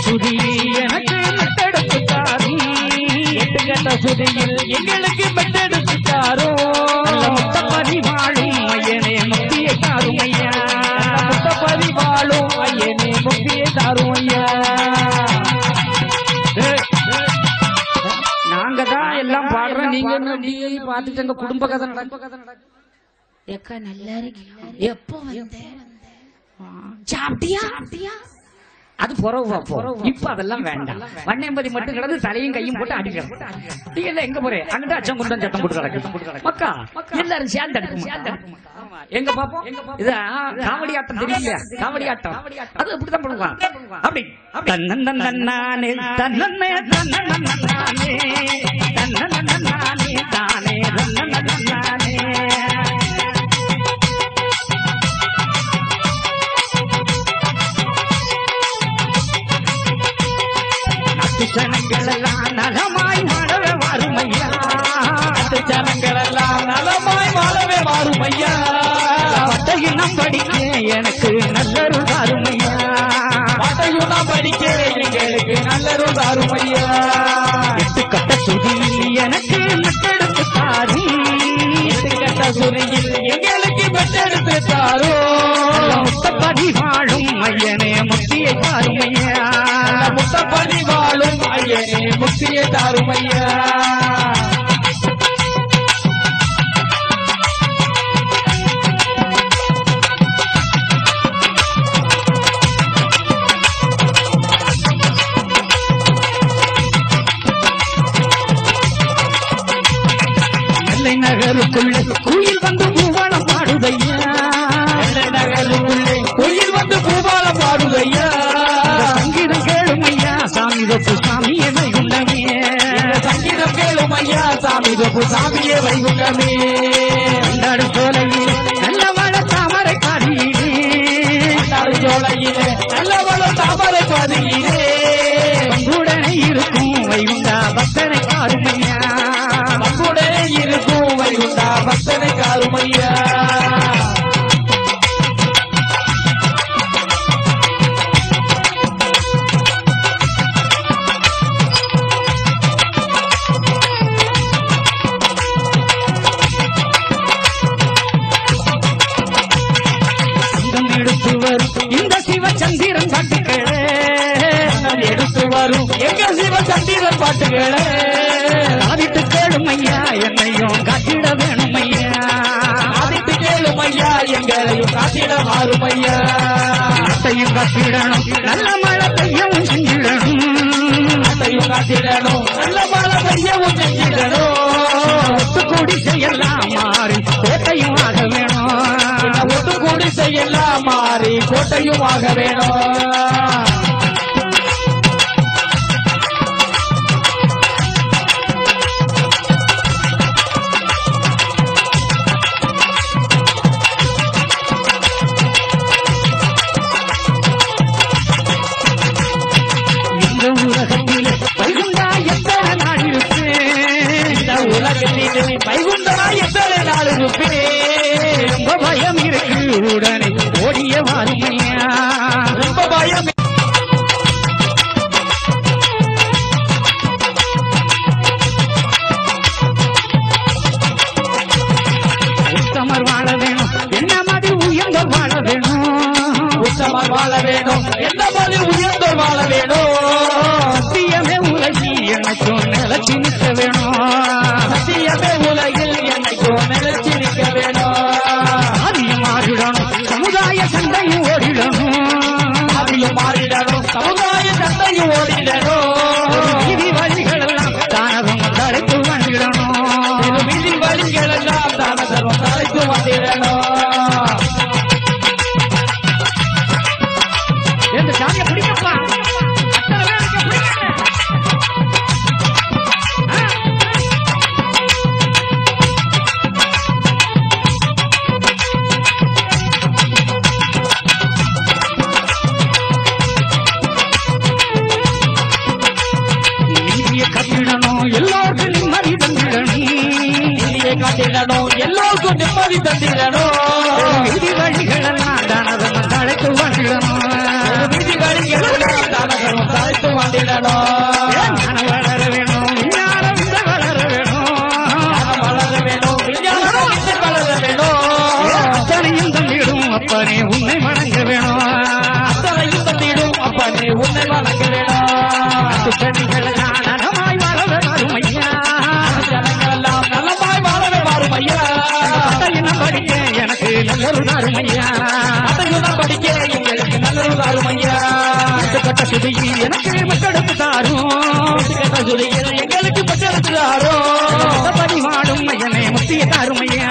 சுதி எனக்கு மெட்டெடுத்து தாரும் எட்டு கட்ட சுதியில் எங்களுக்கு மெட்டெடுத்து தாரும் முத்தப்பதி வாழும் ஐயனே முக்தியை தாரும் ஐயா முத்தப்பதி வாழும் ஐயனே முக்தியை தாரும் ஐயா நாங்க தான் எல்லாம் பாடுறோம் நீங்க பார்த்துட்டு எங்க குடும்ப கதை நடக்கும் ஏக்கா நல்லா இருக்கு எப்போ வந்தேன் சாப்பிட்டியா அது இப்ப அதெல்லாம் வேண்டாம் வண்ணெம்பதி மட்டும் கிடந்து தலையும் கையும் போட்டு அடிக்கிறோம் நீங்க எல்லாம் எங்க போறேன் அங்கிட்ட அச்சம் குண்டம் சத்தம் போட்டு கிடக்கு மக்கா எல்லாரும் சேர்ந்து அடிக்கும் எங்க பாப்போம் இது காவடி ஆட்டம் தெரியல காவடி ஆட்டம் அது அப்படித்தான் பண்ணுவான் அப்படி தன்னே தன்னே தன்னே தன்னே தானே தன்னே ஜனங்களெல்லாம் நலமாய் வாழவே மாறுமையா ஜனங்களெல்லாம் நலமாய் வாழவே மாறுமையா பட்டையும் நாம் படிக்க எனக்கு நல்லொரு தாருமையா பட்டையும் நாம் படிக்க எங்களுக்கு நல்லொரு தாருமையா எட்டு கட்ட சுதியில் எனக்கு மெட்டெடுத்து தாரும் எட்டு கட்ட சுதியில் எங்களுக்கு மெட்டெடுத்து தாரும் முத்தப்பதி வாழும் ஐயனே முக்தியை தாருமையா முத்தப்பதி வாழும் ஐயனே முக்தியை தாருமையா நெல்லை நகருக்குள்ளே குயில் வந்து பூவாளம் பாடுதையா நெல்லை நகருக்குள்ளே குயில் வந்து பூவாளம் பாடுதையா சங்கீதம் கேளுமையா சாமி தொப்பு சாமியே வைகுண்டமே சங்கீதம் கேளுமையா சாமி தொப்பு சாமியே வைகுண்டமே அண்டாடு சோலையில் நல்ல வள தாமரை பாதியிலே அண்டாடு சோலையிலே நல்ல வள தாமரை பாதியிலே பங்குடனே இருக்கும் வைகுண்டா பக்தனை காருமையா பங்குடனே இருக்கும் வைகுண்டா பக்தனை காருமையா இந்த சிவச்சந்திரன் பாட்டுகளே எடுத்து வரும் எங்க சிவச்சந்திரன் பாட்டுகளே ஆதிட்டு கேளும் ஐயா என்னையும் காட்டிட வேணும் ஐயா ஆதிட்டு கேளும் ஐயா எங்களையும் காட்டிட மாறும் ஐயா அத்தையும் காட்டிடணும் நல்ல மழை பெய்யவும் செஞ்சிடணும் அத்தையும் காட்டிடணும் நல்ல மழை பெய்யவும் செஞ்சிடணும் ஒத்துக்கூடி செய்யலாம் மாறி கோட்டையும் ஆக வேணும் ஒட்டுக்கூடி செய்யலாம் மாறி கோட்டையும் ஆக வேணும் இந்த உலகத்தில் வைகுண்டா எத்தனை நாள் இருப்பேன் இந்த உலகத்தில் வைகுண்டா எத்தனை நாள் இருப்பேன் ரொம்ப பயம் இருக்கு உடனே ஓடிய வாருமையா ரொம்ப பயம் உத்தமர் வாழ வேணும் என்ன மாதிரி உயர்ந்தோர் வாழ வேணும் உத்தமர் வாழ வேணும் என்ன மாதிரி உயர்ந்தோர் வாழ வேணும் சத்தியமே உலகில் எனக்கும் நிலச்சி நிற்க வேணும் சத்தியமே உலகில் எனக்கும் நிலச்சி நிற்க வேணும் அதிகம் மாறிடணும் சமுதாய சண்டையும் ஓடிடணும் அதிகம் மாறிடணும் சமுதாய சண்டையும் ஓடிடணும் விதி வழிகள் எல்லாம் தானகம் தடைத்து வந்துடணும் விதி வழிகள் எல்லாம் தானகம் தடைத்து வந்துடணும் எந்த சாமியை பிடிக்கப்பா கட்டிடணும் எல்லோருக்கும் நிம்மதி தந்திடணும் நீதியை காட்டிடணும் எல்லோருக்கும் நிம்மதி தந்திடணும் விதி வழிகளெல்லாம் தானதம் தழைத்து வந்துடணும் விதி வழிகளெல்லாம் தானதம் தழைத்து அப்பனே உன்னை வணங்க வேணும் அத்தனையும் தந்திடும் அப்பனே உன்னை வணங்க வேணும் நலமாய் வாழவே மாறும் ஐயா ஜனங்களெல்லாம் நலமாய் வாழவே மாறும் ஐயா என்ன படிக்க எனக்கு நல்லொரு தாரும் ஐயா அதையும் படிக்க எங்களுக்கு நல்லொரு தாரும் ஐயா கட்ட சுதியில் எனக்கு மக்களுக்கு தாரும் கட்ட சுதியில் எங்களுக்கு மக்களுக்கு தாரும் படி வாடும் ஐயனே முத்திய தாரும் ஐயா